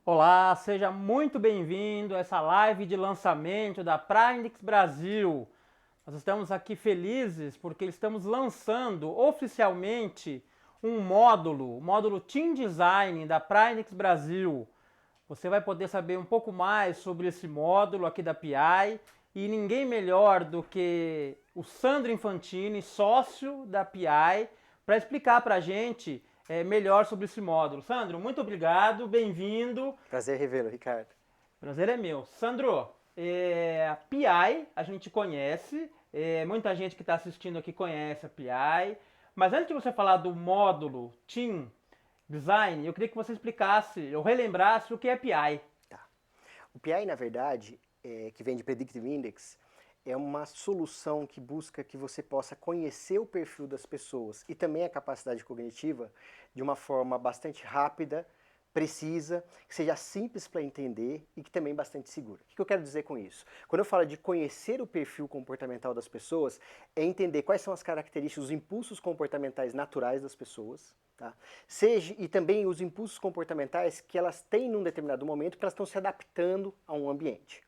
Olá, seja muito bem-vindo a essa live de lançamento da Prindex Brasil. Nós estamos aqui felizes porque estamos lançando oficialmente um módulo, o módulo Team Design da Prindex Brasil. Você vai poder saber um pouco mais sobre esse módulo aqui da PI e ninguém melhor do que o Sandro Infantini, sócio da PI, para explicar para a gente melhor sobre esse módulo. Sandro, muito obrigado, bem-vindo. Prazer revê-lo, Ricardo. Prazer é meu. Sandro, a PI a gente conhece, muita gente que está assistindo aqui conhece a PI, mas antes de você falar do módulo Team Design, eu queria que você explicasse ou relembrasse o que é PI. Tá. O PI, na verdade, que vem de Predictive Index, é uma solução que busca que você possa conhecer o perfil das pessoas e também a capacidade cognitiva de uma forma bastante rápida, precisa, que seja simples para entender e que também bastante segura. O que eu quero dizer com isso? Quando eu falo de conhecer o perfil comportamental das pessoas, é entender quais são as características, os impulsos comportamentais naturais das pessoas, tá? E também os impulsos comportamentais que elas têm num determinado momento, que elas estão se adaptando a um ambiente.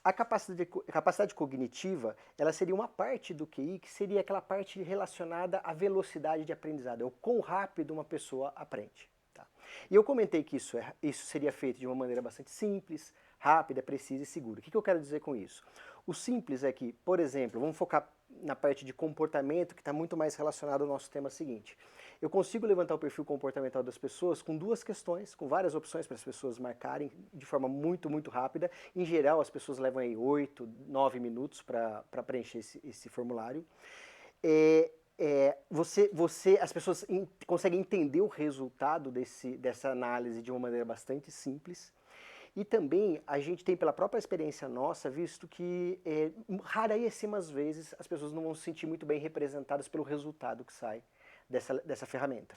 A capacidade cognitiva, ela seria uma parte do QI, que seria aquela parte relacionada à velocidade de aprendizado, é o quão rápido uma pessoa aprende. Tá? E eu comentei que isso seria feito de uma maneira bastante simples, rápida, precisa e segura. O que eu quero dizer com isso? O simples é que, por exemplo, vamos focar na parte de comportamento, que está muito mais relacionado ao nosso tema seguinte. Eu consigo levantar o perfil comportamental das pessoas com duas questões, com várias opções para as pessoas marcarem de forma muito rápida. Em geral, as pessoas levam aí 8, 9 minutos para preencher esse formulário. As pessoas conseguem entender o resultado dessa análise de uma maneira bastante simples. E também a gente tem pela própria experiência nossa visto que raríssimas vezes as pessoas não vão se sentir muito bem representadas pelo resultado que sai dessa ferramenta.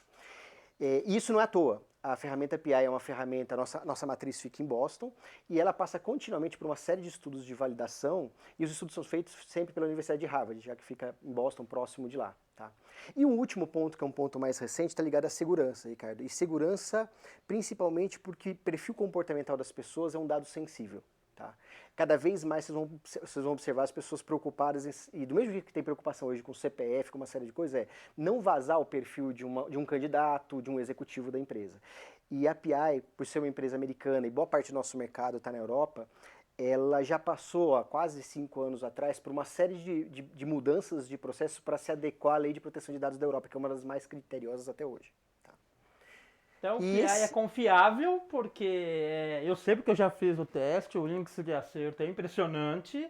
E isso não é à toa. A ferramenta PI é uma ferramenta, nossa matriz fica em Boston, e ela passa continuamente por uma série de estudos de validação, e os estudos são feitos sempre pela Universidade de Harvard, já que fica em Boston, próximo de lá. Tá? E um último ponto, que é um ponto mais recente, está ligado à segurança, Ricardo. E segurança principalmente porque perfil comportamental das pessoas é um dado sensível. Tá? Cada vez mais vocês vão observar as pessoas preocupadas, e do mesmo jeito que tem preocupação hoje com CPF, com uma série de coisas, não vazar o perfil de um candidato, de um executivo da empresa. E a PI, por ser uma empresa americana e boa parte do nosso mercado está na Europa, ela já passou há quase 5 anos atrás por uma série de mudanças de processos para se adequar à Lei de Proteção de Dados da Europa, que é uma das mais criteriosas até hoje. Tá? Então, o E PI é esse, confiável porque eu sei porque eu já fiz o teste, o índice de acerto é impressionante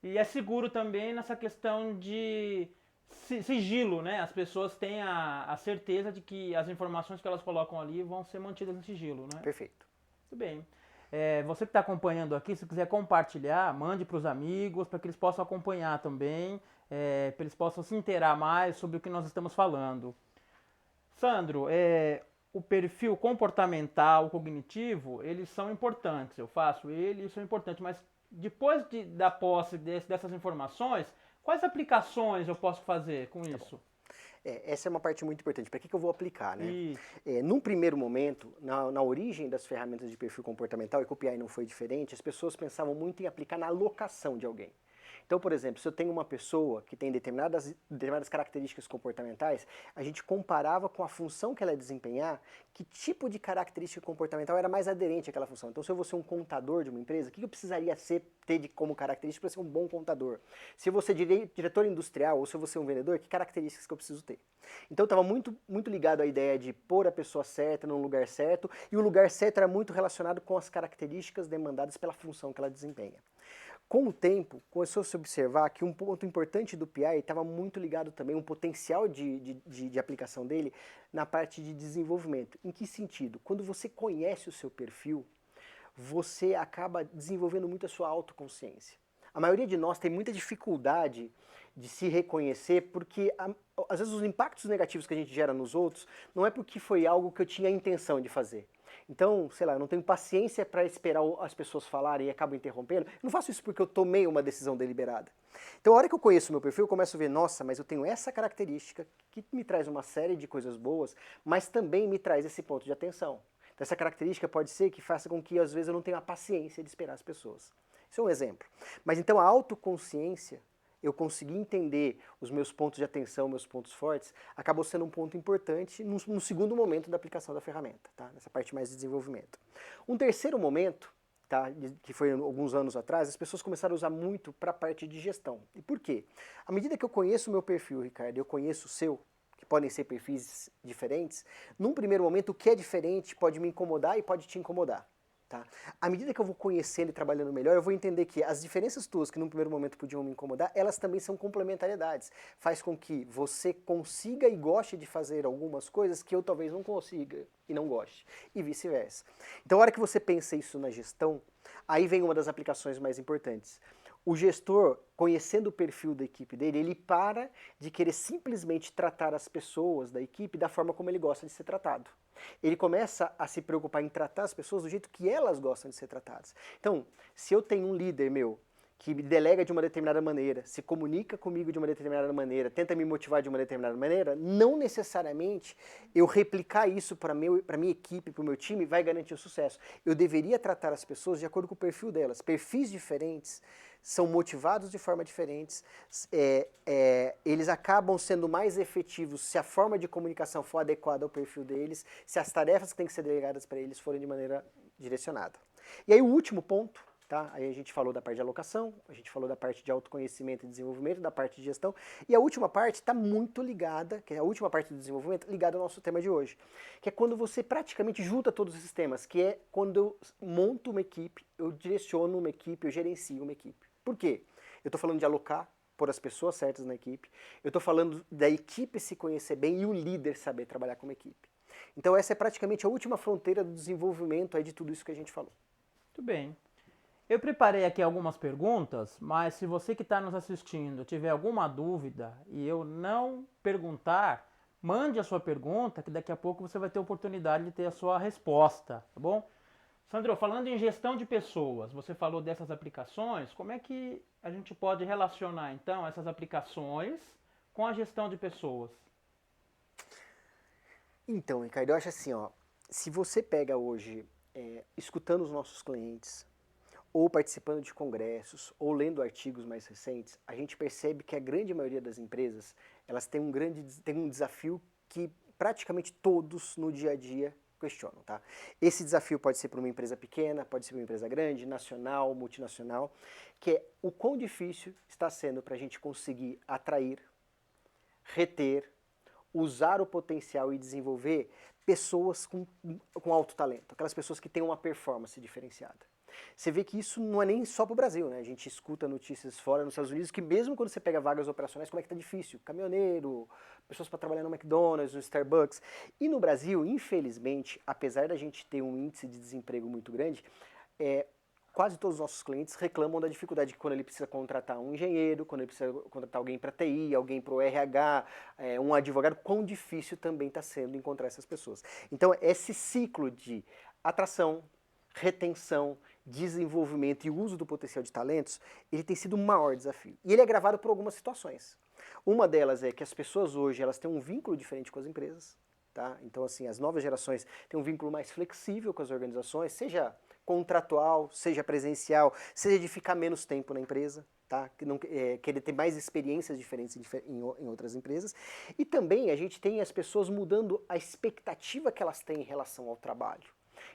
e é seguro também nessa questão de sigilo, né? As pessoas têm a certeza de que as informações que elas colocam ali vão ser mantidas em sigilo, né? Perfeito. Muito bem. Você que está acompanhando aqui, se quiser compartilhar, mande para os amigos, para que eles possam acompanhar também, para eles possam se inteirar mais sobre o que nós estamos falando. Sandro, o perfil comportamental, cognitivo, eles são importantes. Eu faço ele, isso é importante. Mas depois da posse dessas informações, quais aplicações eu posso fazer com isso? Essa é uma parte muito importante. Para que eu vou aplicar, né? Isso. Num primeiro momento, na origem das ferramentas de perfil comportamental, e com o PI não foi diferente, as pessoas pensavam muito em aplicar na alocação de alguém. Então, por exemplo, se eu tenho uma pessoa que tem determinadas características comportamentais, a gente comparava com a função que ela ia desempenhar, que tipo de característica comportamental era mais aderente àquela função. Então, se eu vou ser um contador de uma empresa, o que eu precisaria ter como característica para ser um bom contador? Se eu vou ser diretor industrial ou se eu vou ser um vendedor, que características que eu preciso ter? Então, estava muito ligado à ideia de pôr a pessoa certa no lugar certo, e o lugar certo era muito relacionado com as características demandadas pela função que ela desempenha. Com o tempo, começou a se observar que um ponto importante do PI estava muito ligado também, um potencial de aplicação dele na parte de desenvolvimento. Em que sentido? Quando você conhece o seu perfil, você acaba desenvolvendo muito a sua autoconsciência. A maioria de nós tem muita dificuldade de se reconhecer porque às vezes os impactos negativos que a gente gera nos outros não é porque foi algo que eu tinha a intenção de fazer. Então, sei lá, eu não tenho paciência para esperar as pessoas falarem e acabo interrompendo. Eu não faço isso porque eu tomei uma decisão deliberada. Então, a hora que eu conheço o meu perfil, eu começo a ver, nossa, mas eu tenho essa característica que me traz uma série de coisas boas, mas também me traz esse ponto de atenção. dessa característica pode ser que faça com que, às vezes, eu não tenha a paciência de esperar as pessoas. Isso é um exemplo. Mas então a autoconsciência, eu conseguir entender os meus pontos de atenção, meus pontos fortes, acabou sendo um ponto importante no segundo momento da aplicação da ferramenta, tá? Nessa parte mais de desenvolvimento. Um terceiro momento, tá, que foi alguns anos atrás, as pessoas começaram a usar muito para a parte de gestão. E por quê? À medida que eu conheço o meu perfil, Ricardo, eu conheço o seu, que podem ser perfis diferentes, num primeiro momento o que é diferente pode me incomodar e pode te incomodar. Tá? À medida que eu vou conhecendo e trabalhando melhor, eu vou entender que as diferenças tuas que num primeiro momento podiam me incomodar, elas também são complementariedades. Faz com que você consiga e goste de fazer algumas coisas que eu talvez não consiga e não goste, e vice-versa. Então, a hora que você pensa isso na gestão, aí vem uma das aplicações mais importantes. O gestor, conhecendo o perfil da equipe dele, ele para de querer simplesmente tratar as pessoas da equipe da forma como ele gosta de ser tratado. Ele começa a se preocupar em tratar as pessoas do jeito que elas gostam de ser tratadas. Então, se eu tenho um líder meu que me delega de uma determinada maneira, se comunica comigo de uma determinada maneira, tenta me motivar de uma determinada maneira, não necessariamente eu replicar isso para minha equipe, para o meu time, vai garantir o sucesso. Eu deveria tratar as pessoas de acordo com o perfil delas. Perfis diferentes são motivados de forma diferentes, eles acabam sendo mais efetivos se a forma de comunicação for adequada ao perfil deles, se as tarefas que têm que ser delegadas para eles forem de maneira direcionada. E aí o último ponto, tá? Aí a gente falou da parte de alocação, a gente falou da parte de autoconhecimento e desenvolvimento, da parte de gestão, e a última parte está muito ligada, que é a última parte do desenvolvimento, ligada ao nosso tema de hoje, que é quando você praticamente junta todos esses temas, que é quando eu monto uma equipe, eu direciono uma equipe, eu gerencio uma equipe. Por quê? Eu estou falando de alocar, pôr as pessoas certas na equipe, eu estou falando da equipe se conhecer bem e o líder saber trabalhar como equipe. Então essa é praticamente a última fronteira do desenvolvimento aí de tudo isso que a gente falou. Muito bem. Eu preparei aqui algumas perguntas, mas se você que está nos assistindo tiver alguma dúvida e eu não perguntar, mande a sua pergunta, que daqui a pouco você vai ter a oportunidade de ter a sua resposta, tá bom? Sandro, falando em gestão de pessoas, você falou dessas aplicações, como é que a gente pode relacionar então essas aplicações com a gestão de pessoas? Então, Ricardo, eu acho assim, ó, se você pega hoje, escutando os nossos clientes, ou participando de congressos, ou lendo artigos mais recentes, a gente percebe que a grande maioria das empresas, elas têm um desafio que praticamente todos no dia a dia questionam, tá? Esse desafio pode ser para uma empresa pequena, pode ser para uma empresa grande, nacional, multinacional, que é o quão difícil está sendo para a gente conseguir atrair, reter, usar o potencial e desenvolver pessoas com alto talento, aquelas pessoas que têm uma performance diferenciada. Você vê que isso não é nem só para o Brasil, né? A gente escuta notícias fora nos Estados Unidos que mesmo quando você pega vagas operacionais, como é que tá difícil? Caminhoneiro, pessoas para trabalhar no McDonald's, no Starbucks. E no Brasil, infelizmente, apesar da gente ter um índice de desemprego muito grande, quase todos os nossos clientes reclamam da dificuldade que quando ele precisa contratar um engenheiro, quando ele precisa contratar alguém para TI, alguém para o RH, um advogado, quão difícil também está sendo encontrar essas pessoas. Então, esse ciclo de atração, retenção, desenvolvimento e uso do potencial de talentos, ele tem sido o maior desafio. E ele é agravado por algumas situações. Uma delas é que as pessoas hoje elas têm um vínculo diferente com as empresas. Tá? Então, assim, as novas gerações têm um vínculo mais flexível com as organizações, seja contratual, seja presencial, seja de ficar menos tempo na empresa, tá? Querer ter mais experiências diferentes em outras empresas. E também a gente tem as pessoas mudando a expectativa que elas têm em relação ao trabalho.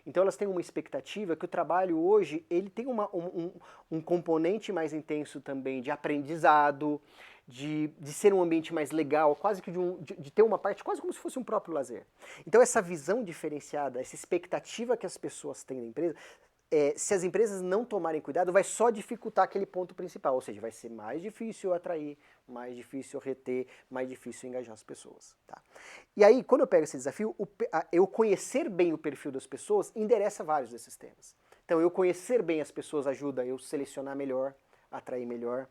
Então elas têm uma expectativa que o trabalho hoje ele tem um componente mais intenso também de aprendizado, de ser um ambiente mais legal, quase que de ter uma parte quase como se fosse um próprio lazer. Então essa visão diferenciada, essa expectativa que as pessoas têm na empresa, se as empresas não tomarem cuidado, vai só dificultar aquele ponto principal, ou seja, vai ser mais difícil atrair, mais difícil reter, mais difícil engajar as pessoas. Tá? E aí, quando eu pego esse desafio, eu conhecer bem o perfil das pessoas endereça vários desses temas. Então, eu conhecer bem as pessoas ajuda eu selecionar melhor, atrair melhor.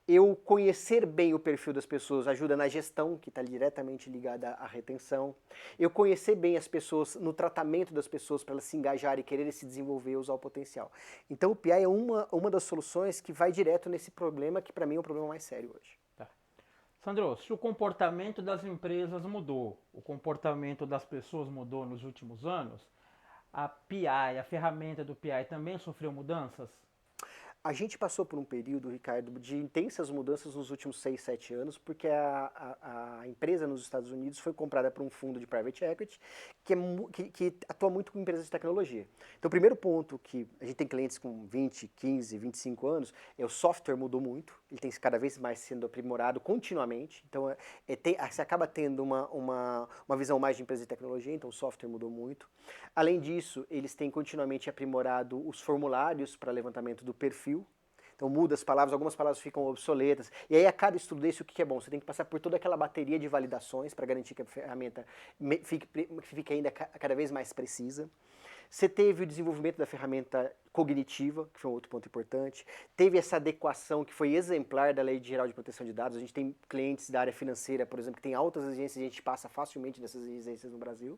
Eu conhecer bem o perfil das pessoas ajuda na gestão, que está diretamente ligada à retenção. Eu conhecer bem as pessoas no tratamento das pessoas para elas se engajarem e quererem se desenvolver e usar o potencial. Então o PI é uma das soluções que vai direto nesse problema, que para mim é o problema mais sério hoje. Tá. Sandro, se o comportamento das empresas mudou, o comportamento das pessoas mudou nos últimos anos, a PI, a ferramenta do PI, também sofreu mudanças? A gente passou por um período, Ricardo, de intensas mudanças nos últimos 6, 7 anos, porque a empresa nos Estados Unidos foi comprada por um fundo de private equity que atua muito com empresas de tecnologia. Então, o primeiro ponto que a gente tem clientes com 20, 15, 25 anos, é o software mudou muito, ele tem cada vez mais sendo aprimorado continuamente, então você acaba tendo uma visão mais de empresa de tecnologia, então o software mudou muito. Além disso, eles têm continuamente aprimorado os formulários para levantamento do perfil. Então muda as palavras, algumas palavras ficam obsoletas. E aí a cada estudo desse, o que é bom? Você tem que passar por toda aquela bateria de validações para garantir que a ferramenta fique ainda cada vez mais precisa. Você teve o desenvolvimento da ferramenta cognitiva, que foi um outro ponto importante. Teve essa adequação que foi exemplar da Lei Geral de Proteção de Dados. A gente tem clientes da área financeira, por exemplo, que tem altas exigências e a gente passa facilmente dessas exigências no Brasil.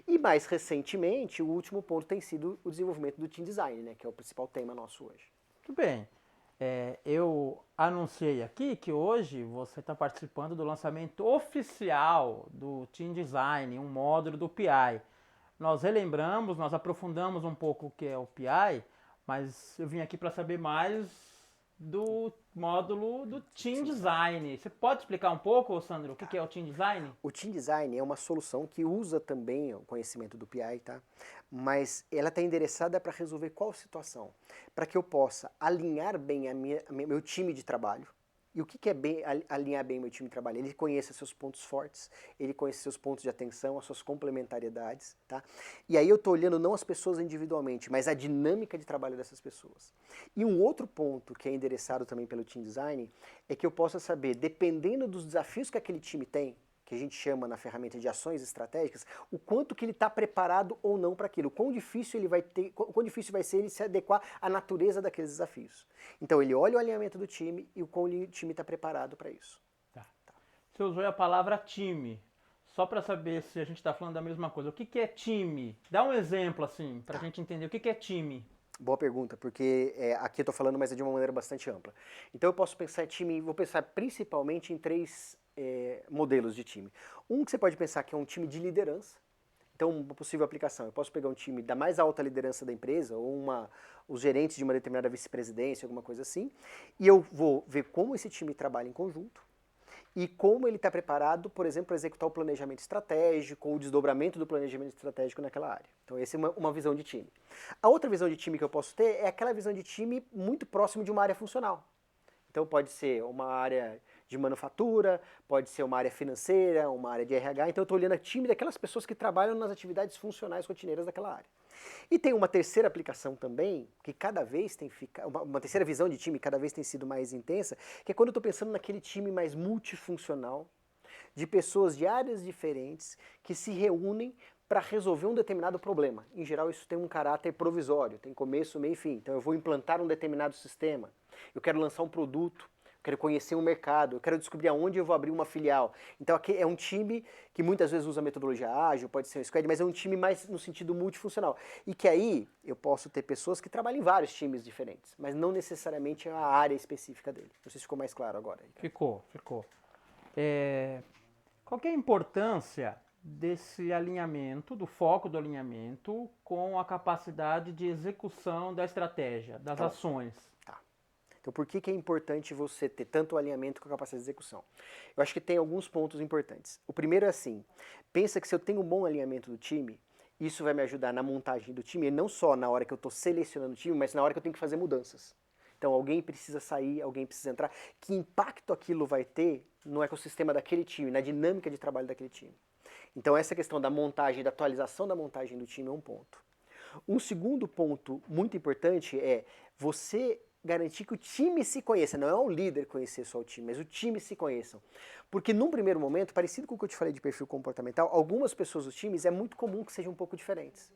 E mais recentemente, o último ponto tem sido o desenvolvimento do Team Design, né, que é o principal tema nosso hoje. Muito bem. Eu anunciei aqui que hoje você está participando do lançamento oficial do Team Design, um módulo do PI. Nós relembramos, nós aprofundamos um pouco o que é o PI, mas eu vim aqui para saber mais do módulo do Team Design. Você pode explicar um pouco, Sandro, o que é o Team Design? O Team Design é uma solução que usa também o conhecimento do PI, tá? Mas ela está endereçada para resolver qual situação? Para que eu possa alinhar bem meu time de trabalho. E o que é alinhar bem meu time de trabalho? Ele conheça seus pontos fortes, ele conhece seus pontos de atenção, as suas complementariedades, tá? E aí eu estou olhando não as pessoas individualmente, mas a dinâmica de trabalho dessas pessoas. E um outro ponto que é endereçado também pelo Team Design é que eu possa saber, dependendo dos desafios que aquele time tem, que a gente chama na ferramenta de ações estratégicas, o quanto que ele está preparado ou não para aquilo, quão difícil vai ser ele se adequar à natureza daqueles desafios. Então ele olha o alinhamento do time e o quão o time está preparado para isso. Tá. Você usou a palavra time, só para saber se a gente está falando da mesma coisa. O que é time? Dá um exemplo assim, para a gente entender o que é time. Boa pergunta, porque aqui eu estou falando, mas é de uma maneira bastante ampla. Então eu posso pensar em time, vou pensar principalmente em três modelos de time. Um que você pode pensar que é um time de liderança. Então, uma possível aplicação, eu posso pegar um time da mais alta liderança da empresa, ou os gerentes de uma determinada vice-presidência, alguma coisa assim, e eu vou ver como esse time trabalha em conjunto, e como ele está preparado, por exemplo, para executar o planejamento estratégico ou o desdobramento do planejamento estratégico naquela área. Então essa é uma visão de time. A outra visão de time que eu posso ter é aquela visão de time muito próximo de uma área funcional. Então pode ser uma área de manufatura, pode ser uma área financeira, uma área de RH. Então eu estou olhando o time daquelas pessoas que trabalham nas atividades funcionais rotineiras daquela área. E tem uma terceira aplicação também, que cada vez tem ficado, uma terceira visão de time cada vez tem sido mais intensa, que é quando eu estou pensando naquele time mais multifuncional, de pessoas de áreas diferentes que se reúnem para resolver um determinado problema. Em geral, isso tem um caráter provisório, tem começo, meio e fim. Então eu vou implantar um determinado sistema, eu quero lançar um produto, eu quero conhecer um mercado, eu quero descobrir aonde eu vou abrir uma filial. Então aqui é um time que muitas vezes usa metodologia ágil, pode ser um squad, mas é um time mais no sentido multifuncional. E que aí eu posso ter pessoas que trabalham em vários times diferentes, mas não necessariamente a área específica dele. Não sei se ficou mais claro agora. Ficou. Qual que é a importância desse alinhamento, do foco do alinhamento, com a capacidade de execução da estratégia, das ações? Então, por que é importante você ter tanto alinhamento com a capacidade de execução? Eu acho que tem alguns pontos importantes. O primeiro é assim, pensa que se eu tenho um bom alinhamento do time, isso vai me ajudar na montagem do time, e não só na hora que eu estou selecionando o time, mas na hora que eu tenho que fazer mudanças. Então, alguém precisa sair, alguém precisa entrar. Que impacto aquilo vai ter no ecossistema daquele time, na dinâmica de trabalho daquele time? Então, essa questão da montagem, da atualização da montagem do time é um ponto. Um segundo ponto muito importante é você garantir que o time se conheça, não é o líder conhecer só o time, mas o time se conheçam. Porque num primeiro momento, parecido com o que eu te falei de perfil comportamental, algumas pessoas dos times é muito comum que sejam um pouco diferentes.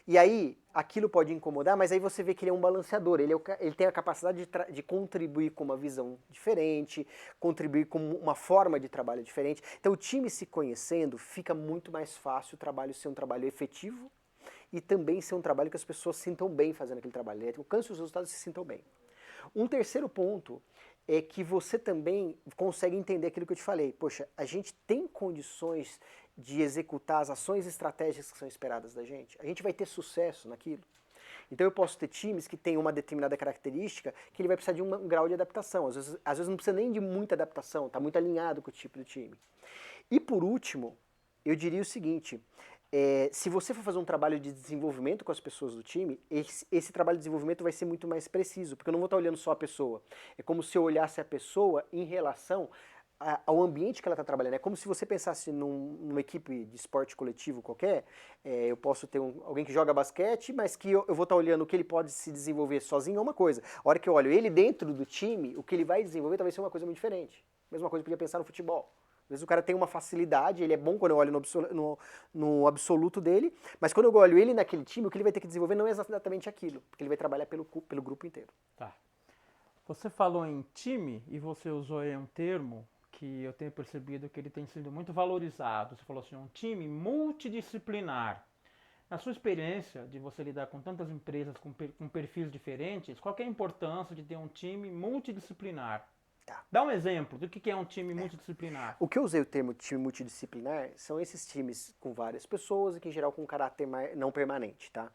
E aí, aquilo pode incomodar, mas aí você vê que ele é um balanceador, ele tem a capacidade de contribuir com uma visão diferente, contribuir com uma forma de trabalho diferente. Então o time se conhecendo, fica muito mais fácil o trabalho ser um trabalho efetivo, e também ser um trabalho que as pessoas se sintam bem fazendo aquele trabalho, alcance os resultados e se sintam bem. Um terceiro ponto é que você também consegue entender aquilo que eu te falei. Poxa, a gente tem condições de executar as ações estratégicas que são esperadas da gente, a gente vai ter sucesso naquilo. Então eu posso ter times que têm uma determinada característica que ele vai precisar de um grau de adaptação. Às vezes não precisa nem de muita adaptação, está muito alinhado com o tipo do time. E por último, eu diria o seguinte, se você for fazer um trabalho de desenvolvimento com as pessoas do time, esse trabalho de desenvolvimento vai ser muito mais preciso, porque eu não vou estar olhando só a pessoa. É como se eu olhasse a pessoa em relação ao ambiente que ela está trabalhando. É como se você pensasse numa equipe de esporte coletivo qualquer, eu posso ter alguém que joga basquete, mas que eu vou estar olhando o que ele pode se desenvolver sozinho é uma coisa. A hora que eu olho ele dentro do time, o que ele vai desenvolver talvez seja uma coisa muito diferente. Mesma coisa que eu podia pensar no futebol. Às vezes o cara tem uma facilidade, ele é bom quando eu olho no absoluto dele, mas quando eu olho ele naquele time, o que ele vai ter que desenvolver não é exatamente aquilo, porque ele vai trabalhar pelo grupo inteiro. Tá. Você falou em time e você usou aí um termo que eu tenho percebido que ele tem sido muito valorizado. Você falou assim, um time multidisciplinar. Na sua experiência de você lidar com tantas empresas com perfis diferentes, qual que é a importância de ter um time multidisciplinar? Tá. Dá um exemplo do que é um time multidisciplinar. O que eu usei o termo time multidisciplinar são esses times com várias pessoas e que em geral com caráter não permanente, tá?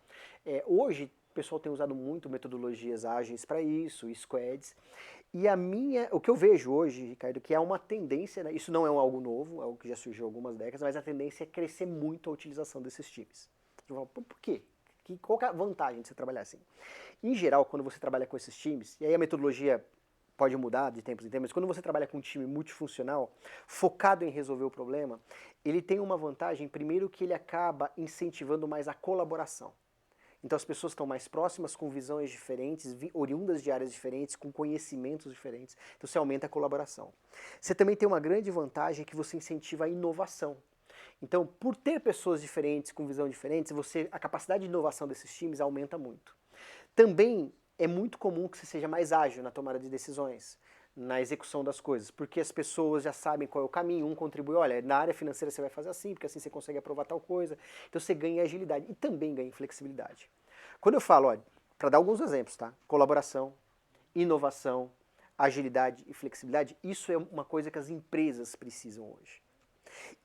Hoje o pessoal tem usado muito metodologias ágeis para isso, squads. E o que eu vejo hoje, Ricardo, que é uma tendência, né, isso não é algo novo, é algo que já surgiu há algumas décadas, mas a tendência é crescer muito a utilização desses times. Eu falo, por quê? Qual que é a vantagem de você trabalhar assim? Em geral, quando você trabalha com esses times, e aí a metodologia pode mudar de tempos em tempos, mas quando você trabalha com um time multifuncional, focado em resolver o problema, ele tem uma vantagem, primeiro que ele acaba incentivando mais a colaboração. Então as pessoas estão mais próximas, com visões diferentes, oriundas de áreas diferentes, com conhecimentos diferentes. Então você aumenta a colaboração. Você também tem uma grande vantagem que você incentiva a inovação. Então, por ter pessoas diferentes, com visão diferentes, a capacidade de inovação desses times aumenta muito. Também é muito comum que você seja mais ágil na tomada de decisões, na execução das coisas, porque as pessoas já sabem qual é o caminho, um contribui, olha, na área financeira você vai fazer assim, porque assim você consegue aprovar tal coisa, então você ganha agilidade e também ganha flexibilidade. Quando eu falo, olha, para dar alguns exemplos, tá? Colaboração, inovação, agilidade e flexibilidade, isso é uma coisa que as empresas precisam hoje.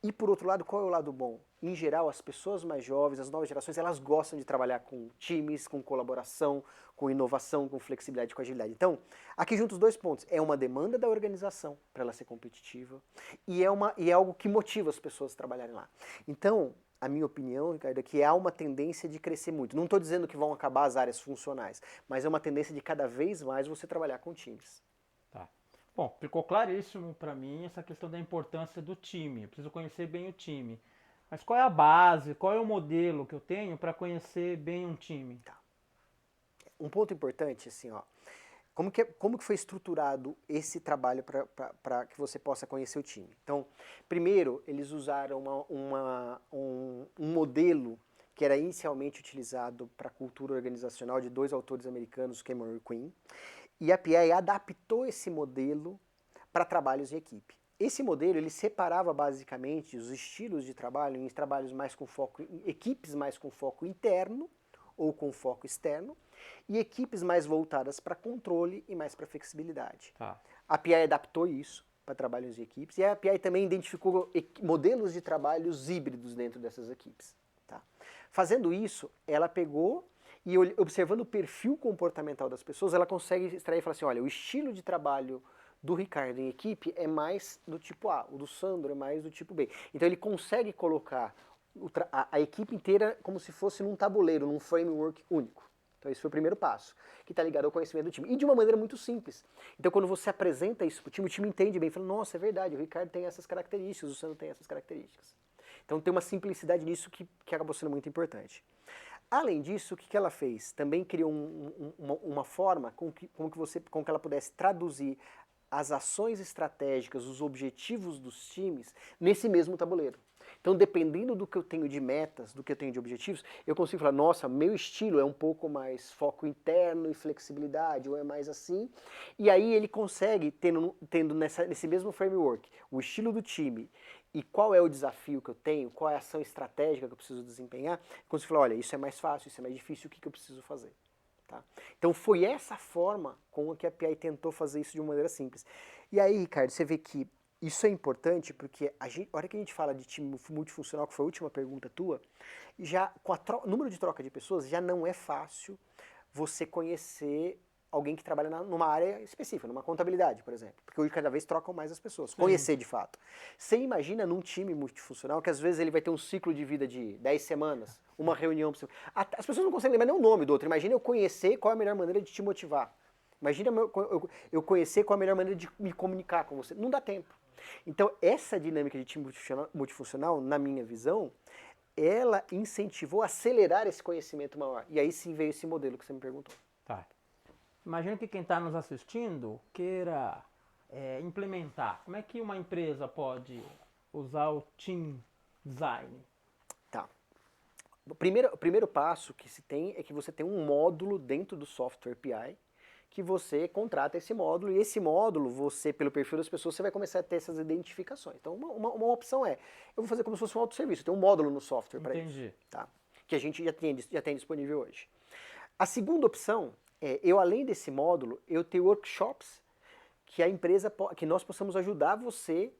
E por outro lado, qual é o lado bom? Em geral, as pessoas mais jovens, as novas gerações, elas gostam de trabalhar com times, com colaboração, com inovação, com flexibilidade, com agilidade. Então, aqui juntos os dois pontos. É uma demanda da organização para ela ser competitiva e é algo que motiva as pessoas a trabalharem lá. Então, a minha opinião, Ricardo, é que há uma tendência de crescer muito. Não estou dizendo que vão acabar as áreas funcionais, mas é uma tendência de cada vez mais você trabalhar com times. Tá. Bom, ficou claríssimo para mim essa questão da importância do time. Eu preciso conhecer bem o time. Mas qual é a base, qual é o modelo que eu tenho para conhecer bem um time? Tá. Um ponto importante, assim, ó, como que foi estruturado esse trabalho para que você possa conhecer o time? Então, primeiro, eles usaram um modelo que era inicialmente utilizado para a cultura organizacional de dois autores americanos, Cameron e Quinn, e a PI adaptou esse modelo para trabalhos em equipe. Esse modelo ele separava basicamente os estilos de trabalho em trabalhos mais com foco, em equipes mais com foco interno ou com foco externo, e equipes mais voltadas para controle e mais para flexibilidade. Tá. A PI adaptou isso para trabalhos em equipes, e a PI também identificou modelos de trabalhos híbridos dentro dessas equipes. Tá? Fazendo isso, ela pegou e observando o perfil comportamental das pessoas, ela consegue extrair e falar assim, olha, o estilo de trabalho do Ricardo em equipe é mais do tipo A, o do Sandro é mais do tipo B. Então ele consegue colocar a equipe inteira como se fosse num tabuleiro, num framework único. Então esse foi o primeiro passo, que está ligado ao conhecimento do time. E de uma maneira muito simples. Então quando você apresenta isso para o time entende bem, fala, nossa, é verdade, o Ricardo tem essas características, o Sandro tem essas características. Então tem uma simplicidade nisso que acabou sendo muito importante. Além disso, o que ela fez? Também criou uma forma com que ela pudesse traduzir as ações estratégicas, os objetivos dos times nesse mesmo tabuleiro. Então, dependendo do que eu tenho de metas, do que eu tenho de objetivos, eu consigo falar, nossa, meu estilo é um pouco mais foco interno e flexibilidade, ou é mais assim. E aí ele consegue, tendo nesse mesmo framework, o estilo do time e qual é o desafio que eu tenho, qual é a ação estratégica que eu preciso desempenhar, eu consigo falar, olha, isso é mais fácil, isso é mais difícil, o que eu preciso fazer? Tá? Então foi essa forma com que a PI tentou fazer isso de uma maneira simples. E aí, Ricardo, você vê que Isso é importante porque a hora que a gente fala de time multifuncional, que foi a última pergunta tua, já com o número de troca de pessoas, já não é fácil você conhecer alguém que trabalha numa área específica, numa contabilidade, por exemplo. Porque hoje cada vez trocam mais as pessoas. Sim. Conhecer de fato. Você imagina num time multifuncional que às vezes ele vai ter um ciclo de vida de 10 semanas, uma reunião. As pessoas não conseguem lembrar nem o nome do outro. Imagina eu conhecer qual é a melhor maneira de te motivar. Imagina eu conhecer qual é a melhor maneira de me comunicar com você. Não dá tempo. Então, essa dinâmica de time multifuncional, na minha visão, ela incentivou a acelerar esse conhecimento maior. E aí sim veio esse modelo que você me perguntou. Tá. Imagina que quem está nos assistindo queira implementar. Como é que uma empresa pode usar o Team Design? Tá. O primeiro passo que se tem é que você tem um módulo dentro do software PI que você contrata esse módulo, e esse módulo, você, pelo perfil das pessoas, você vai começar a ter essas identificações. Então, uma opção é, eu vou fazer como se fosse um autosserviço, tem um módulo no software para isso. Tá? Que a gente já tem disponível hoje. A segunda opção é, além desse módulo, eu tenho workshops que a empresa, que nós possamos ajudar você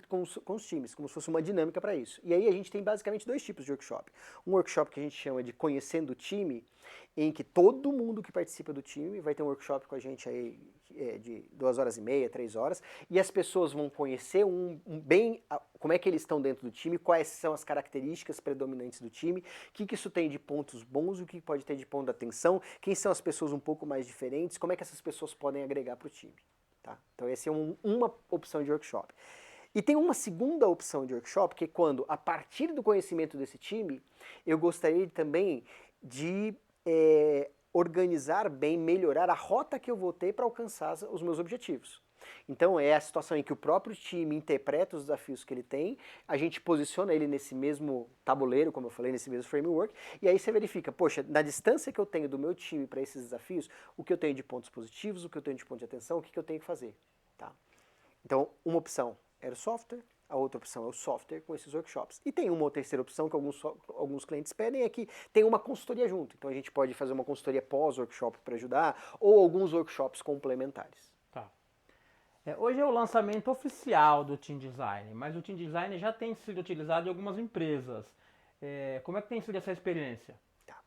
com os times, como se fosse uma dinâmica para isso. E aí a gente tem basicamente dois tipos de workshop. Um workshop que a gente chama de Conhecendo o Time, em que todo mundo que participa do time vai ter um workshop com a gente aí de 2h30, 3 horas, e as pessoas vão conhecer bem como é que eles estão dentro do time, quais são as características predominantes do time, o que isso tem de pontos bons, o que pode ter de ponto de atenção, quem são as pessoas um pouco mais diferentes, como é que essas pessoas podem agregar para o time. Tá? Então essa é uma opção de workshop. E tem uma segunda opção de workshop, que é quando, a partir do conhecimento desse time, eu gostaria também de organizar bem, melhorar a rota que eu vou ter para alcançar os meus objetivos. Então é a situação em que o próprio time interpreta os desafios que ele tem, a gente posiciona ele nesse mesmo tabuleiro, como eu falei, nesse mesmo framework, e aí você verifica, poxa, na distância que eu tenho do meu time para esses desafios, o que eu tenho de pontos positivos, o que eu tenho de ponto de atenção, o que eu tenho que fazer. Tá? Então, uma opção era o software, a outra opção é o software com esses workshops. E tem uma terceira opção que alguns clientes pedem, é que tem uma consultoria junto. Então a gente pode fazer uma consultoria pós-workshop para ajudar, ou alguns workshops complementares. Tá. Hoje é o lançamento oficial do Team Design, mas o Team Design já tem sido utilizado em algumas empresas. Como é que tem sido essa experiência? Tá.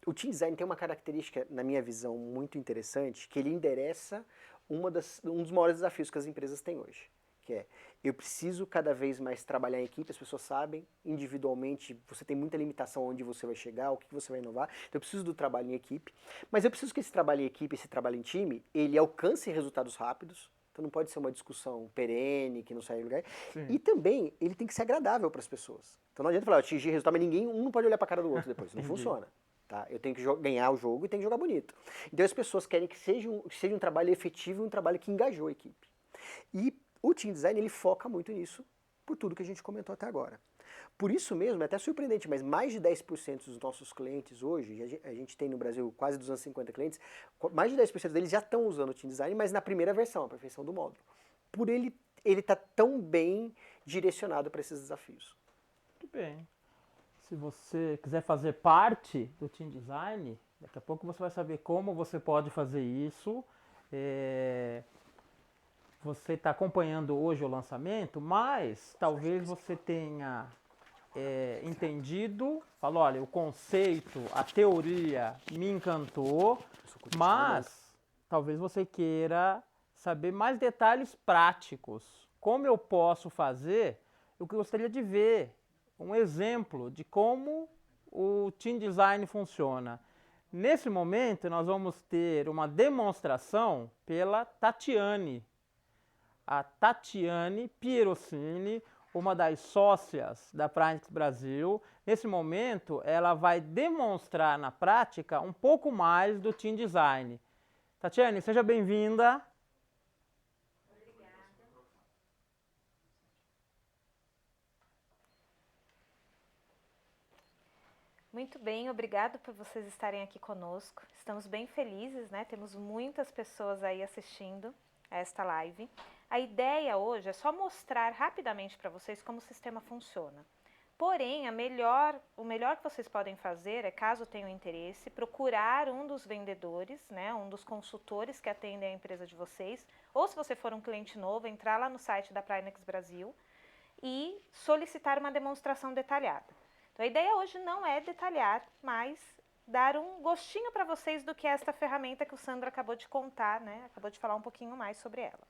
O Team Design tem uma característica, na minha visão, muito interessante, que ele endereça um dos maiores desafios que as empresas têm hoje, que é, eu preciso cada vez mais trabalhar em equipe, as pessoas sabem, individualmente, você tem muita limitação onde você vai chegar, o que você vai inovar, então eu preciso do trabalho em equipe, mas eu preciso que esse trabalho em equipe, esse trabalho em time, ele alcance resultados rápidos, então não pode ser uma discussão perene, que não sai do lugar, Sim. E também ele tem que ser agradável para as pessoas. Então não adianta falar, eu atingir resultado, mas um não pode olhar para a cara do outro depois, não funciona. Tá? Eu tenho que ganhar o jogo e tenho que jogar bonito. Então as pessoas querem que seja um trabalho efetivo e um trabalho que engajou a equipe. E o Team Design ele foca muito nisso, por tudo que a gente comentou até agora. Por isso mesmo, é até surpreendente, mas mais de 10% dos nossos clientes hoje, a gente tem no Brasil quase 250 clientes, mais de 10% deles já estão usando o Team Design, mas na primeira versão, a perfeição do módulo. Por ele estar tão bem direcionado para esses desafios. Muito bem. Se você quiser fazer parte do Team Design, daqui a pouco você vai saber como você pode fazer isso. Você está acompanhando hoje o lançamento, mas talvez você tenha entendido, falou, olha, o conceito, a teoria me encantou, mas talvez você queira saber mais detalhes práticos. Como eu posso fazer? Eu gostaria de ver um exemplo de como o Team Design funciona. Nesse momento, nós vamos ter uma demonstração pela Tatiane. A Tatiane Pieroncini, uma das sócias da Prinix Brasil. Nesse momento, ela vai demonstrar na prática um pouco mais do Team Design. Tatiane, seja bem-vinda. Muito bem, obrigado por vocês estarem aqui conosco. Estamos bem felizes, né? Temos muitas pessoas aí assistindo a esta live. A ideia hoje é só mostrar rapidamente para vocês como o sistema funciona. Porém, o melhor que vocês podem fazer é, caso tenham interesse, procurar um dos vendedores, né, um dos consultores que atendem a empresa de vocês, ou se você for um cliente novo, entrar lá no site da Prinex Brasil e solicitar uma demonstração detalhada. Então, a ideia hoje não é detalhar, mas dar um gostinho para vocês do que é esta ferramenta que o Sandro acabou de contar, né, acabou de falar um pouquinho mais sobre ela.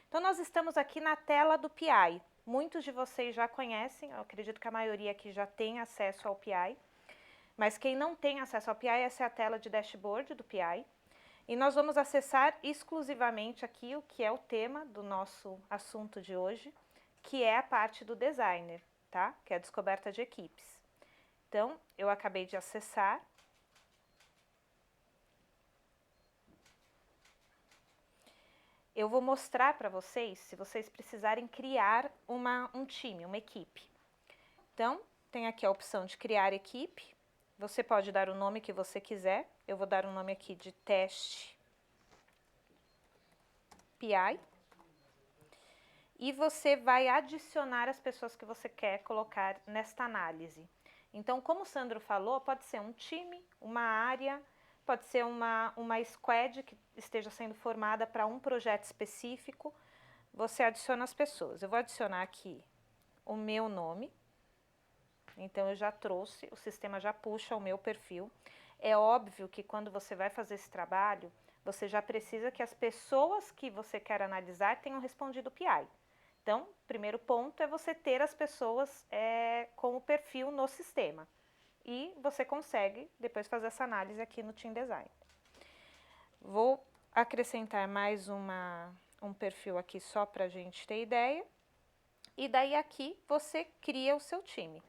Então, nós estamos aqui na tela do PI. Muitos de vocês já conhecem, eu acredito que a maioria aqui já tem acesso ao PI, mas quem não tem acesso ao PI, essa é a tela de dashboard do PI. E nós vamos acessar exclusivamente aqui o que é o tema do nosso assunto de hoje, que é a parte do designer, tá? Que é a descoberta de equipes. Então, eu acabei de acessar. Eu vou mostrar para vocês, se vocês precisarem criar um time, uma equipe. Então, tem aqui a opção de criar equipe. Você pode dar o nome que você quiser. Eu vou dar um nome aqui de teste PI. E você vai adicionar as pessoas que você quer colocar nesta análise. Então, como o Sandro falou, pode ser um time, uma área, pode ser uma squad que esteja sendo formada para um projeto específico. Você adiciona as pessoas. Eu vou adicionar aqui o meu nome. Então, eu já trouxe, o sistema já puxa o meu perfil. É óbvio que quando você vai fazer esse trabalho, você já precisa que as pessoas que você quer analisar tenham respondido o PI. Então, o primeiro ponto é você ter as pessoas com o perfil no sistema. E você consegue depois fazer essa análise aqui no Team Design. Vou acrescentar mais um perfil aqui só para a gente ter ideia. E daí aqui você cria o seu time.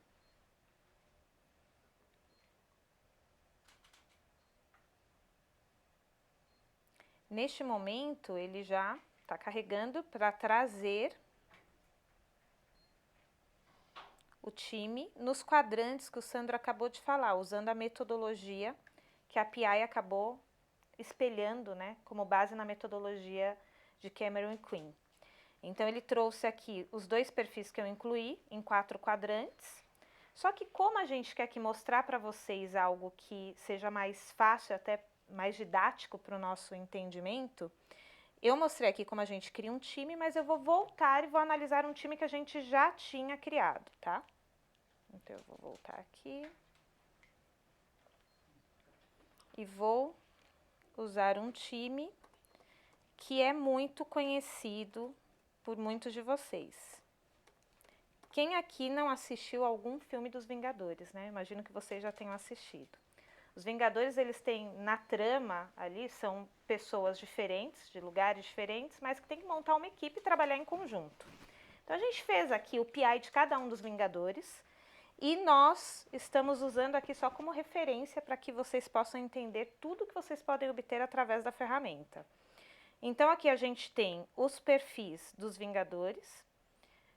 Neste momento, ele já está carregando para trazer o time nos quadrantes que o Sandro acabou de falar, usando a metodologia que a PI acabou espelhando, né, como base na metodologia de Cameron e Quinn. Então, ele trouxe aqui os dois perfis que eu incluí em 4 quadrantes. Só que como a gente quer aqui mostrar para vocês algo que seja mais fácil, até mais didático para o nosso entendimento, eu mostrei aqui como a gente cria um time, mas eu vou voltar e vou analisar um time que a gente já tinha criado, tá? Então, eu vou voltar aqui. E vou usar um time que é muito conhecido por muitos de vocês. Quem aqui não assistiu algum filme dos Vingadores, né? Imagino que vocês já tenham assistido. Os Vingadores, eles têm, na trama ali, são pessoas diferentes, de lugares diferentes, mas que tem que montar uma equipe e trabalhar em conjunto. Então, a gente fez aqui o PI de cada um dos Vingadores e nós estamos usando aqui só como referência para que vocês possam entender tudo que vocês podem obter através da ferramenta. Então, aqui a gente tem os perfis dos Vingadores,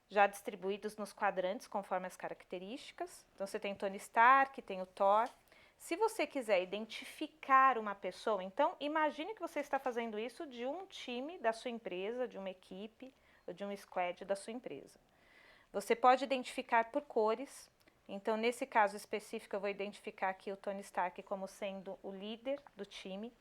já distribuídos nos quadrantes conforme as características. Então, você tem Tony Stark, tem o Thor. Se você quiser identificar uma pessoa, então imagine que você está fazendo isso de um time da sua empresa, de uma equipe ou de um squad da sua empresa. Você pode identificar por cores. Então, nesse caso específico, eu vou identificar aqui o Tony Stark como sendo o líder do time.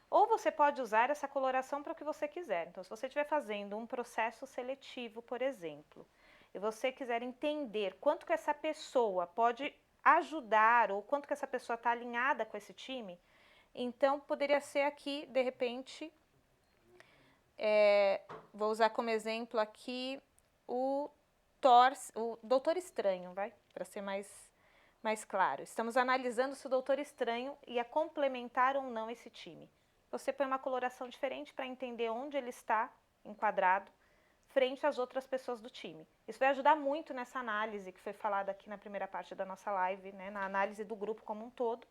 Ou você pode usar essa coloração para o que você quiser. Então, se você estiver fazendo um processo seletivo, por exemplo, e você quiser entender quanto que essa pessoa pode ajudar ou quanto que essa pessoa está alinhada com esse time, então poderia ser aqui, de repente, vou usar como exemplo aqui o Doutor Estranho, para ser mais claro. Estamos analisando se o Doutor Estranho ia complementar ou não esse time. Você põe uma coloração diferente para entender onde ele está enquadrado frente às outras pessoas do time. Isso vai ajudar muito nessa análise que foi falada aqui na primeira parte da nossa live, né, na análise do grupo como um todo.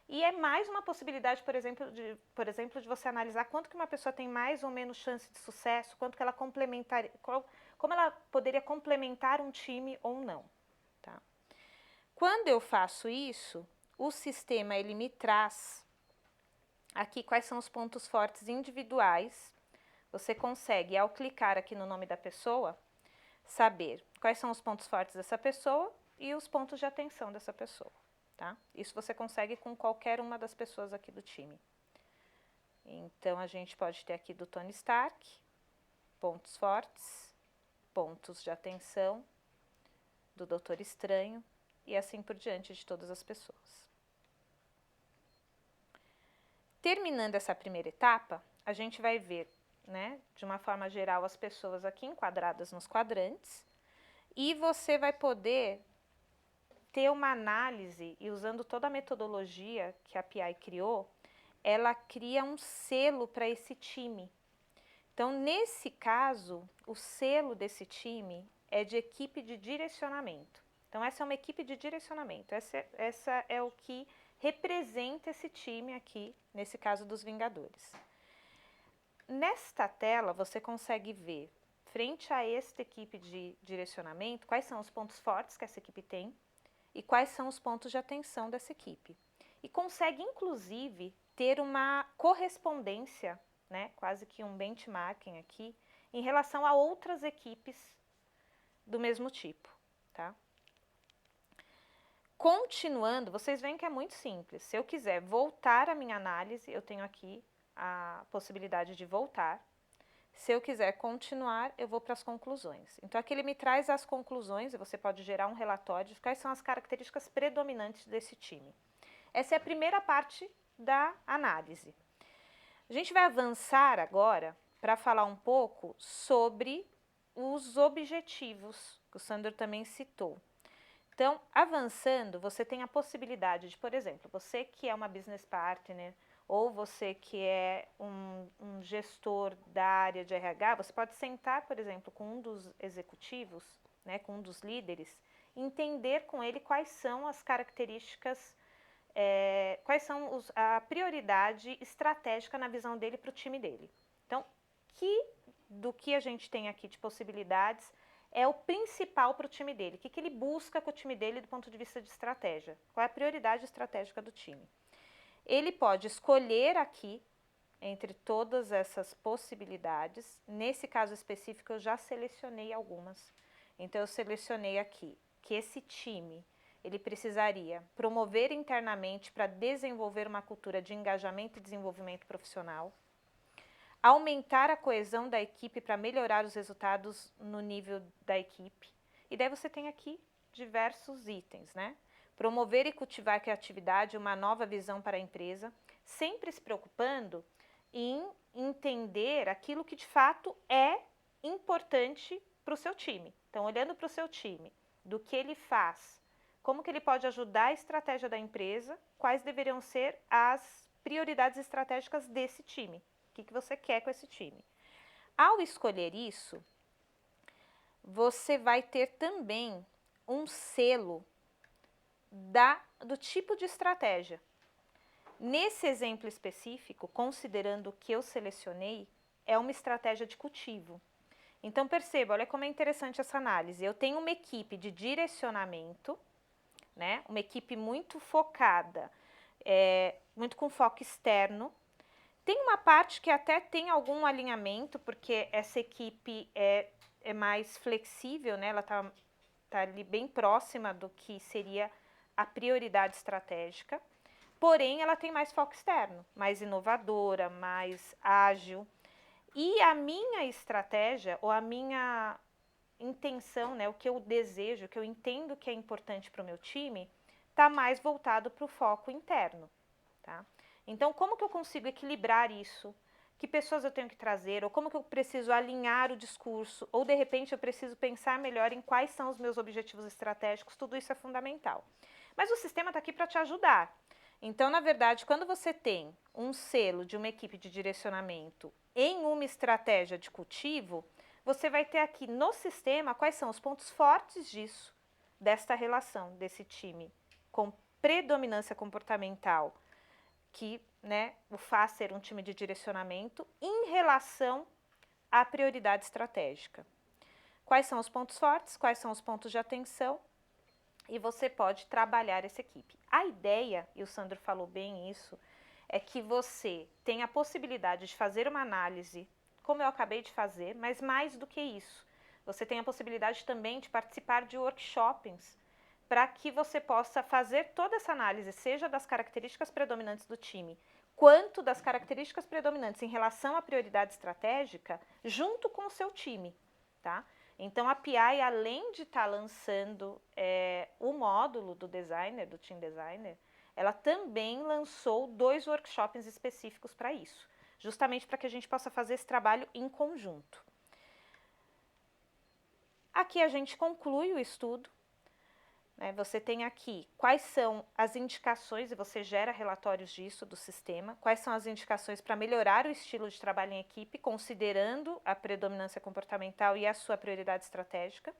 E é mais uma possibilidade, por exemplo, de você analisar quanto que uma pessoa tem mais ou menos chance de sucesso, quanto que ela como ela poderia complementar um time ou não. Tá? Quando eu faço isso, o sistema ele me traz aqui quais são os pontos fortes individuais. Você consegue, ao clicar aqui no nome da pessoa, saber quais são os pontos fortes dessa pessoa e os pontos de atenção dessa pessoa, tá? Isso você consegue com qualquer uma das pessoas aqui do time. Então, a gente pode ter aqui do Tony Stark, pontos fortes, pontos de atenção, do Doutor Estranho, e assim por diante de todas as pessoas. Terminando essa primeira etapa, a gente vai ver, né, de uma forma geral, as pessoas aqui enquadradas nos quadrantes, e você vai poder ter uma análise, e usando toda a metodologia que a PI criou, ela cria um selo para esse time. Então, nesse caso, o selo desse time é de equipe de direcionamento. Então, essa é uma equipe de direcionamento, essa é o que representa esse time aqui, nesse caso dos Vingadores. Nesta tela, você consegue ver, frente a esta equipe de direcionamento, quais são os pontos fortes que essa equipe tem e quais são os pontos de atenção dessa equipe. E consegue, inclusive, ter uma correspondência, né, quase que um benchmarking aqui, em relação a outras equipes do mesmo tipo, tá? Continuando, vocês veem que é muito simples. Se eu quiser voltar a minha análise, eu tenho aqui a possibilidade de voltar. Se eu quiser continuar, eu vou para as conclusões. Então, aqui ele me traz as conclusões, e você pode gerar um relatório de quais são as características predominantes desse time. Essa é a primeira parte da análise. A gente vai avançar agora para falar um pouco sobre os objetivos, que o Sandro também citou. Então, avançando, você tem a possibilidade de, por exemplo, você que é uma business partner, ou você que é um gestor da área de RH, você pode sentar, por exemplo, com um dos executivos, né, com um dos líderes, e entender com ele quais são as características, quais são a prioridade estratégica na visão dele para o time dele. Então, do que a gente tem aqui de possibilidades é o principal para o time dele. O que ele busca com o time dele do ponto de vista de estratégia? Qual é a prioridade estratégica do time? Ele pode escolher aqui, entre todas essas possibilidades. Nesse caso específico, eu já selecionei algumas. Então, eu selecionei aqui que esse time, ele precisaria promover internamente para desenvolver uma cultura de engajamento e desenvolvimento profissional, aumentar a coesão da equipe para melhorar os resultados no nível da equipe. E daí você tem aqui diversos itens, né? Promover e cultivar a criatividade, uma nova visão para a empresa, sempre se preocupando em entender aquilo que de fato é importante para o seu time. Então, olhando para o seu time, do que ele faz, como que ele pode ajudar a estratégia da empresa, quais deveriam ser as prioridades estratégicas desse time. O que você quer com esse time? Ao escolher isso, você vai ter também um selo do tipo de estratégia. Nesse exemplo específico, considerando o que eu selecionei, é uma estratégia de cultivo. Então, perceba, olha como é interessante essa análise. Eu tenho uma equipe de direcionamento, né? Uma equipe muito focada, muito com foco externo. Tem uma parte que até tem algum alinhamento, porque essa equipe é mais flexível, né? Ela tá ali bem próxima do que seria a prioridade estratégica, porém ela tem mais foco externo, mais inovadora, mais ágil. E a minha estratégia, ou a minha intenção, né, o que eu desejo, o que eu entendo que é importante para o meu time, está mais voltado para o foco interno, tá? Então, como que eu consigo equilibrar isso? Que pessoas eu tenho que trazer? Ou como que eu preciso alinhar o discurso? Ou, de repente, eu preciso pensar melhor em quais são os meus objetivos estratégicos? Tudo isso é fundamental. Mas o sistema está aqui para te ajudar. Então, na verdade, quando você tem um selo de uma equipe de direcionamento em uma estratégia de cultivo, você vai ter aqui no sistema quais são os pontos fortes disso, desta relação, desse time com predominância comportamental, que, né, o faz ser um time de direcionamento em relação à prioridade estratégica. Quais são os pontos fortes, quais são os pontos de atenção, e você pode trabalhar essa equipe. A ideia, e o Sandro falou bem isso, é que você tenha a possibilidade de fazer uma análise, como eu acabei de fazer, mas mais do que isso, você tem a possibilidade também de participar de workshops para que você possa fazer toda essa análise, seja das características predominantes do time, quanto das características predominantes em relação à prioridade estratégica, junto com o seu time, tá? Então, a PI, além de estar lançando o módulo do designer, do team designer, ela também lançou 2 workshops específicos para isso, justamente para que a gente possa fazer esse trabalho em conjunto. Aqui a gente conclui o estudo. Você tem aqui quais são as indicações, e você gera relatórios disso, do sistema, quais são as indicações para melhorar o estilo de trabalho em equipe, considerando a predominância comportamental e a sua prioridade estratégica,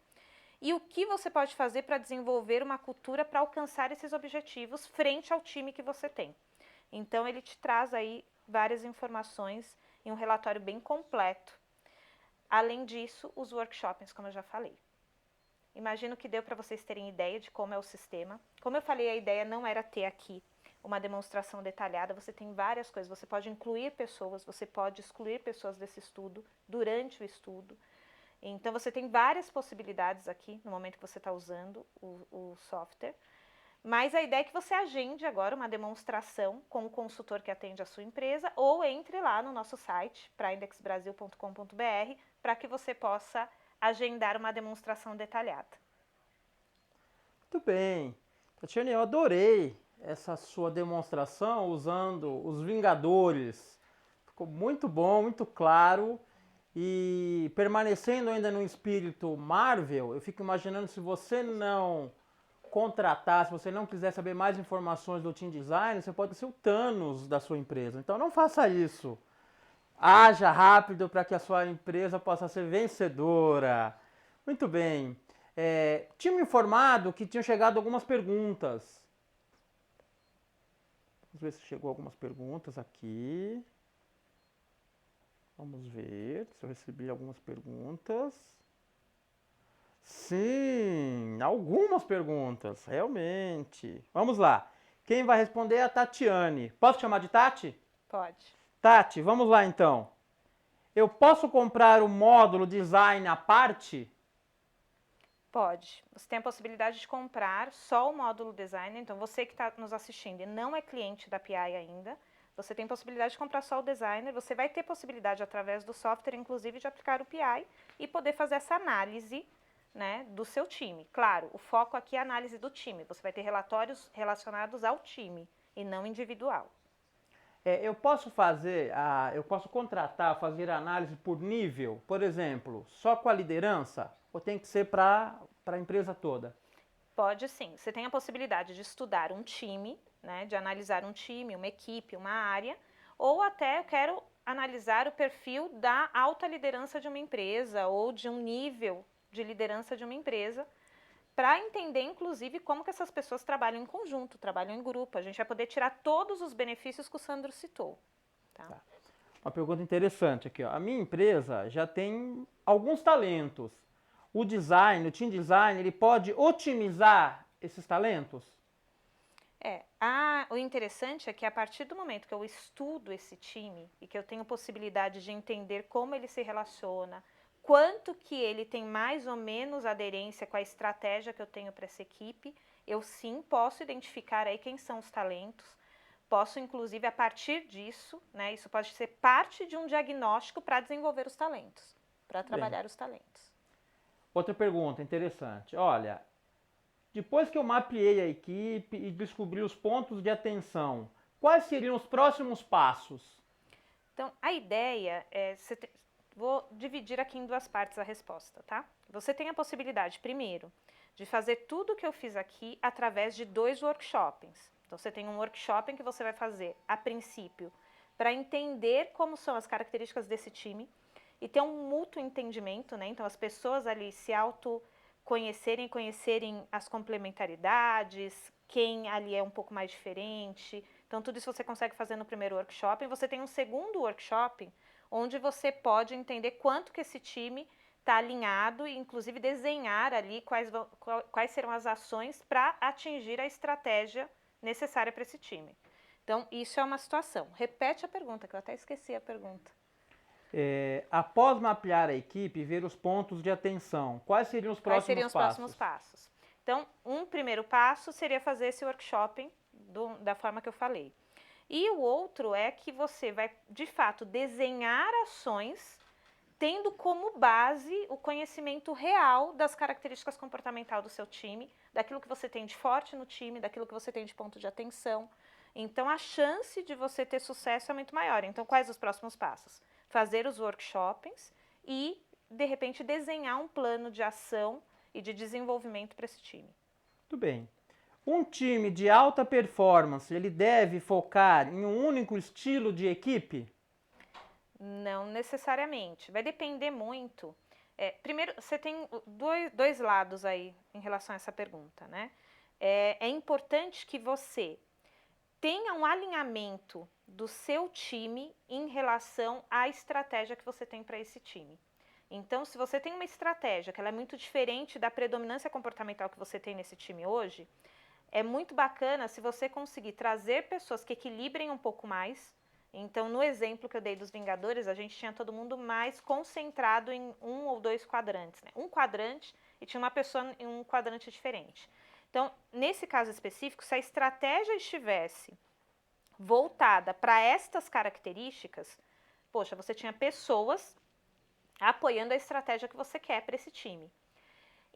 e o que você pode fazer para desenvolver uma cultura para alcançar esses objetivos frente ao time que você tem. Então, ele te traz aí várias informações em um relatório bem completo. Além disso, os workshops, como eu já falei. Imagino que deu para vocês terem ideia de como é o sistema. Como eu falei, a ideia não era ter aqui uma demonstração detalhada, você tem várias coisas, você pode incluir pessoas, você pode excluir pessoas desse estudo durante o estudo. Então, você tem várias possibilidades aqui no momento que você está usando o software. Mas a ideia é que você agende agora uma demonstração com o consultor que atende a sua empresa ou entre lá no nosso site, praindexbrasil.com.br, para que você possa agendar uma demonstração detalhada. Muito bem. Tatiane, eu adorei essa sua demonstração usando os Vingadores. Ficou muito bom, muito claro. E permanecendo ainda no espírito Marvel, eu fico imaginando se você não contratar, se você não quiser saber mais informações do Team Design, você pode ser o Thanos da sua empresa. Então não faça isso. Haja rápido para que a sua empresa possa ser vencedora. Muito bem. Tinha me informado que tinham chegado algumas perguntas. Vamos ver se chegou algumas perguntas aqui. Vamos ver se eu recebi algumas perguntas. Sim, algumas perguntas, realmente. Vamos lá. Quem vai responder é a Tatiane. Posso chamar de Tati? Pode. Tati, vamos lá então. Eu posso comprar o módulo design à parte? Pode. Você tem a possibilidade de comprar só o módulo design. Então, você que está nos assistindo e não é cliente da PI ainda, você tem possibilidade de comprar só o designer. Você vai ter possibilidade, através do software, inclusive, de aplicar o PI e poder fazer essa análise, né, do seu time. Claro, o foco aqui é a análise do time. Você vai ter relatórios relacionados ao time e não individual. Eu posso contratar, fazer análise por nível, por exemplo, só com a liderança, ou tem que ser para a empresa toda? Pode sim. Você tem a possibilidade de estudar um time, né, de analisar um time, uma equipe, uma área, ou até eu quero analisar o perfil da alta liderança de uma empresa ou de um nível de liderança de uma empresa, para entender, inclusive, como que essas pessoas trabalham em conjunto, trabalham em grupo. A gente vai poder tirar todos os benefícios que o Sandro citou. Tá? Uma pergunta interessante aqui. Ó. A minha empresa já tem alguns talentos. O design, o team design, ele pode otimizar esses talentos? O interessante é que a partir do momento que eu estudo esse time e que eu tenho possibilidade de entender como ele se relaciona, quanto que ele tem mais ou menos aderência com a estratégia que eu tenho para essa equipe, eu sim posso identificar aí quem são os talentos, posso inclusive a partir disso, né, isso pode ser parte de um diagnóstico para desenvolver os talentos, para trabalhar os talentos. Outra pergunta interessante, olha, depois que eu mapeei a equipe e descobri os pontos de atenção, quais seriam os próximos passos? Então, a ideia é... Vou dividir aqui em 2 partes a resposta, tá? Você tem a possibilidade, primeiro, de fazer tudo o que eu fiz aqui através de 2 workshops. Então, você tem um workshop em que você vai fazer, a princípio, para entender como são as características desse time e ter um mútuo entendimento, né? Então, as pessoas ali se autoconhecerem, conhecerem as complementaridades, quem ali é um pouco mais diferente. Então, tudo isso você consegue fazer no primeiro workshop. E você tem um segundo workshop onde você pode entender quanto que esse time está alinhado e, inclusive, desenhar ali quais serão as ações para atingir a estratégia necessária para esse time. Então, isso é uma situação. Repete a pergunta, que eu até esqueci a pergunta. Após mapear a equipe e ver os pontos de atenção, quais seriam os próximos passos? Então, um primeiro passo seria fazer esse workshop da forma que eu falei. E o outro é que você vai, de fato, desenhar ações tendo como base o conhecimento real das características comportamentais do seu time, daquilo que você tem de forte no time, daquilo que você tem de ponto de atenção. Então, a chance de você ter sucesso é muito maior. Então, quais os próximos passos? Fazer os workshops e, de repente, desenhar um plano de ação e de desenvolvimento para esse time. Muito bem. Um time de alta performance, ele deve focar em um único estilo de equipe? Não necessariamente. Vai depender muito. Primeiro, você tem dois lados aí em relação a essa pergunta, né? É importante que você tenha um alinhamento do seu time em relação à estratégia que você tem para esse time. Então, se você tem uma estratégia que ela é muito diferente da predominância comportamental que você tem nesse time hoje, é muito bacana se você conseguir trazer pessoas que equilibrem um pouco mais. Então, no exemplo que eu dei dos Vingadores, a gente tinha todo mundo mais concentrado em um ou dois quadrantes, né? Um quadrante e tinha uma pessoa em um quadrante diferente. Então, nesse caso específico, se a estratégia estivesse voltada para estas características, poxa, você tinha pessoas apoiando a estratégia que você quer para esse time.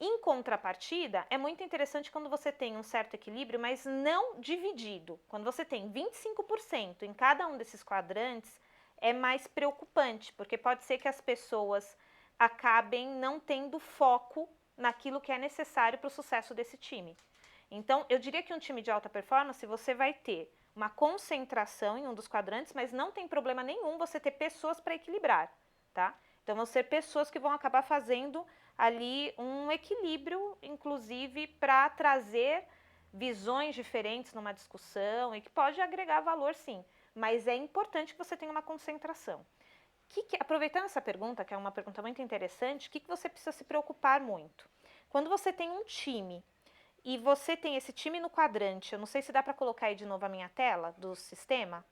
Em contrapartida, é muito interessante quando você tem um certo equilíbrio, mas não dividido. Quando você tem 25% em cada um desses quadrantes, é mais preocupante, porque pode ser que as pessoas acabem não tendo foco naquilo que é necessário para o sucesso desse time. Então, eu diria que um time de alta performance, você vai ter uma concentração em um dos quadrantes, mas não tem problema nenhum você ter pessoas para equilibrar, tá? Então, vão ser pessoas que vão acabar fazendo ali um equilíbrio, inclusive, para trazer visões diferentes numa discussão e que pode agregar valor, sim. Mas é importante que você tenha uma concentração. Aproveitando essa pergunta, que é uma pergunta muito interessante, o que você precisa se preocupar muito? Quando você tem um time e você tem esse time no quadrante, eu não sei se dá para colocar aí de novo a minha tela do sistema.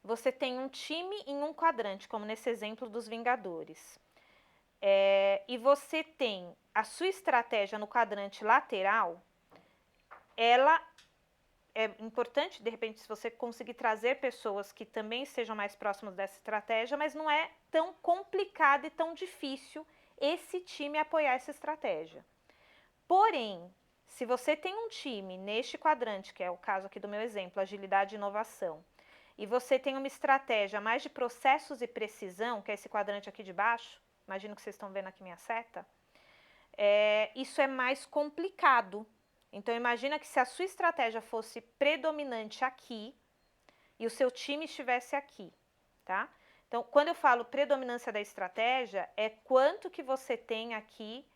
Você tem um time em um quadrante, como nesse exemplo dos Vingadores. E você tem a sua estratégia no quadrante lateral, ela é importante, de repente, se você conseguir trazer pessoas que também estejam mais próximas dessa estratégia, mas não é tão complicado e tão difícil esse time apoiar essa estratégia. Porém, se você tem um time neste quadrante, que é o caso aqui do meu exemplo, agilidade e inovação, e você tem uma estratégia mais de processos e precisão, que é esse quadrante aqui de baixo, imagino que vocês estão vendo aqui minha seta, isso é mais complicado. Então, imagina que se a sua estratégia fosse predominante aqui e o seu time estivesse aqui, tá? Então, quando eu falo predominância da estratégia, é quanto que você tem aqui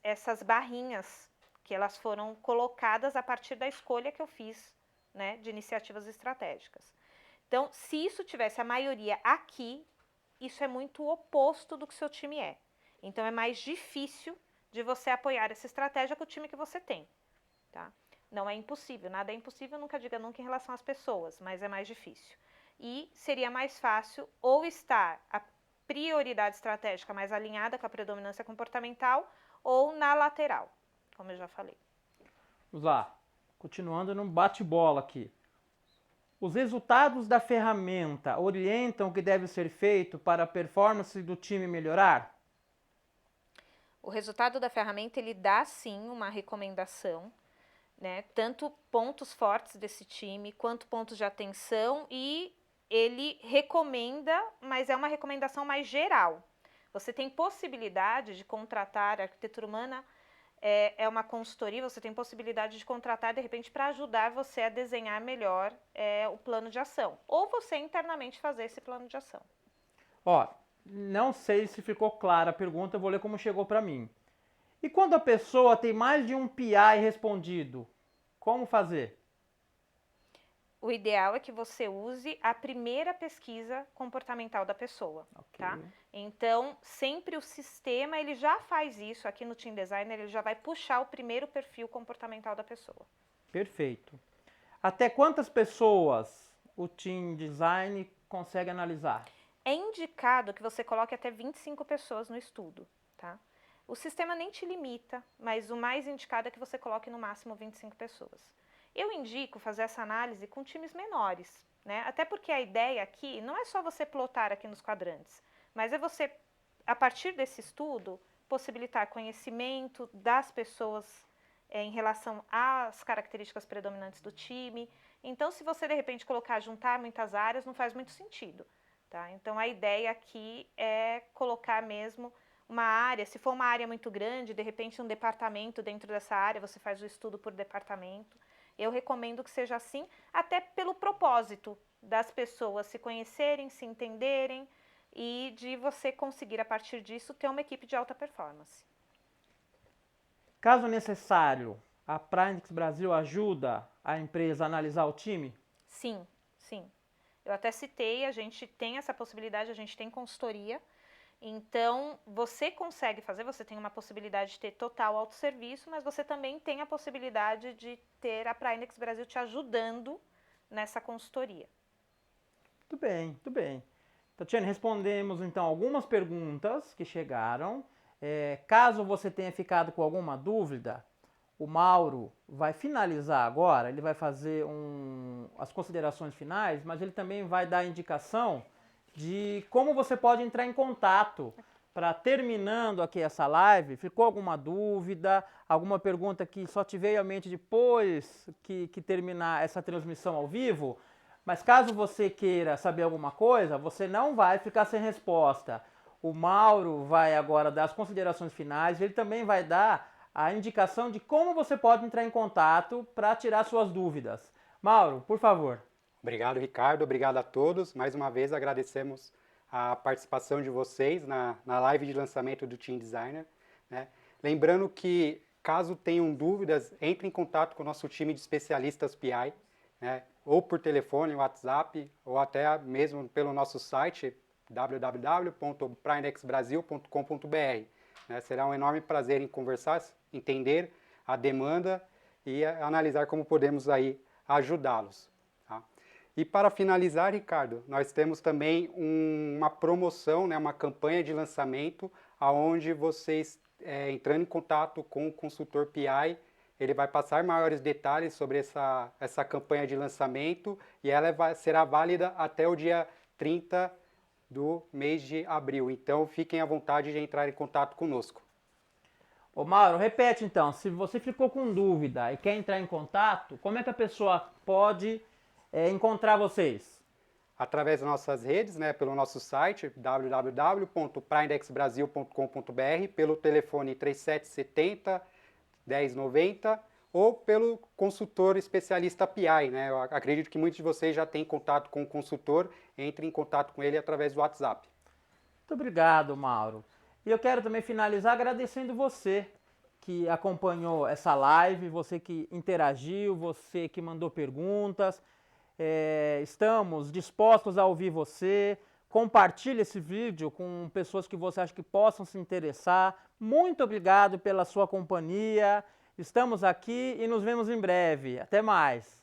essas barrinhas, que elas foram colocadas a partir da escolha que eu fiz, né, de iniciativas estratégicas. Então, se isso tivesse a maioria aqui, isso é muito oposto do que o seu time é. Então, é mais difícil de você apoiar essa estratégia com o time que você tem, tá? Não é impossível, nada é impossível, nunca diga nunca em relação às pessoas, mas é mais difícil. E seria mais fácil ou estar a prioridade estratégica mais alinhada com a predominância comportamental ou na lateral, como eu já falei. Vamos lá, continuando no bate-bola aqui. Os resultados da ferramenta orientam o que deve ser feito para a performance do time melhorar? O resultado da ferramenta, ele dá sim uma recomendação, né? Tanto pontos fortes desse time, quanto pontos de atenção, e ele recomenda, mas é uma recomendação mais geral. Você tem possibilidade de contratar, a arquitetura humana é uma consultoria, você tem possibilidade de contratar, de repente, para ajudar você a desenhar melhor o plano de ação. Ou você internamente fazer esse plano de ação. Ó, não sei se ficou clara a pergunta, eu vou ler como chegou para mim. E quando a pessoa tem mais de um PI respondido, como fazer? O ideal é que você use a primeira pesquisa comportamental da pessoa, tá? Então, sempre o sistema, ele já faz isso, aqui no Team Designer, ele já vai puxar o primeiro perfil comportamental da pessoa. Perfeito. Até quantas pessoas o Team Design consegue analisar? É indicado que você coloque até 25 pessoas no estudo, tá? o sistema nem te limita, mas o mais indicado é que você coloque no máximo 25 pessoas. Eu indico fazer essa análise com times menores, né? Até porque a ideia aqui não é só você plotar aqui nos quadrantes, mas é você, a partir desse estudo, possibilitar conhecimento das pessoas em relação às características predominantes do time. Então, se você, de repente, juntar muitas áreas, não faz muito sentido, tá? Então, a ideia aqui é colocar mesmo uma área, se for uma área muito grande, de repente um departamento dentro dessa área, você faz o estudo por departamento. Eu recomendo que seja assim, até pelo propósito das pessoas se conhecerem, se entenderem e de você conseguir, a partir disso, ter uma equipe de alta performance. Caso necessário, a Prindex Brasil ajuda a empresa a analisar o time? Sim, sim. Eu até citei, a gente tem essa possibilidade, a gente tem consultoria. Então, você consegue fazer, você tem uma possibilidade de ter total autosserviço, mas você também tem a possibilidade de ter a Prindex Brasil te ajudando nessa consultoria. Muito bem, muito bem. Tatiane, respondemos então algumas perguntas que chegaram. Caso você tenha ficado com alguma dúvida, o Mauro vai finalizar agora, ele vai fazer as considerações finais, mas ele também vai dar a indicação de como você pode entrar em contato para, terminando aqui essa live, ficou alguma dúvida, alguma pergunta que só te veio à mente depois que terminar essa transmissão ao vivo, mas caso você queira saber alguma coisa, você não vai ficar sem resposta. O Mauro vai agora dar as considerações finais, ele também vai dar a indicação de como você pode entrar em contato para tirar suas dúvidas. Mauro, por favor. Obrigado, Ricardo. Obrigado a todos. Mais uma vez agradecemos a participação de vocês na live de lançamento do Team Designer, né? Lembrando que, caso tenham dúvidas, entre em contato com o nosso time de especialistas PI, né? Ou por telefone, WhatsApp, ou até mesmo pelo nosso site www.prinexbrasil.com.br, né? Será um enorme prazer em conversar, entender a demanda e analisar como podemos aí ajudá-los. E para finalizar, Ricardo, nós temos também uma promoção, né, uma campanha de lançamento, onde vocês, entrando em contato com o consultor PI, ele vai passar maiores detalhes sobre essa campanha de lançamento e ela será válida até o dia 30 do mês de abril. Então, fiquem à vontade de entrar em contato conosco. Ô Mauro, repete então, se você ficou com dúvida e quer entrar em contato, como é que a pessoa pode encontrar vocês? Através das nossas redes, né, pelo nosso site www.prindexbrasil.com.br, pelo telefone 3770 1090 ou pelo consultor especialista PI, né? Eu acredito que muitos de vocês já têm contato com o consultor, entre em contato com ele através do WhatsApp. Muito obrigado, Mauro. E eu quero também finalizar agradecendo você que acompanhou essa live, você que interagiu, você que mandou perguntas. Estamos dispostos a ouvir você. Compartilhe esse vídeo com pessoas que você acha que possam se interessar. Muito obrigado pela sua companhia. Estamos aqui e nos vemos em breve. Até mais.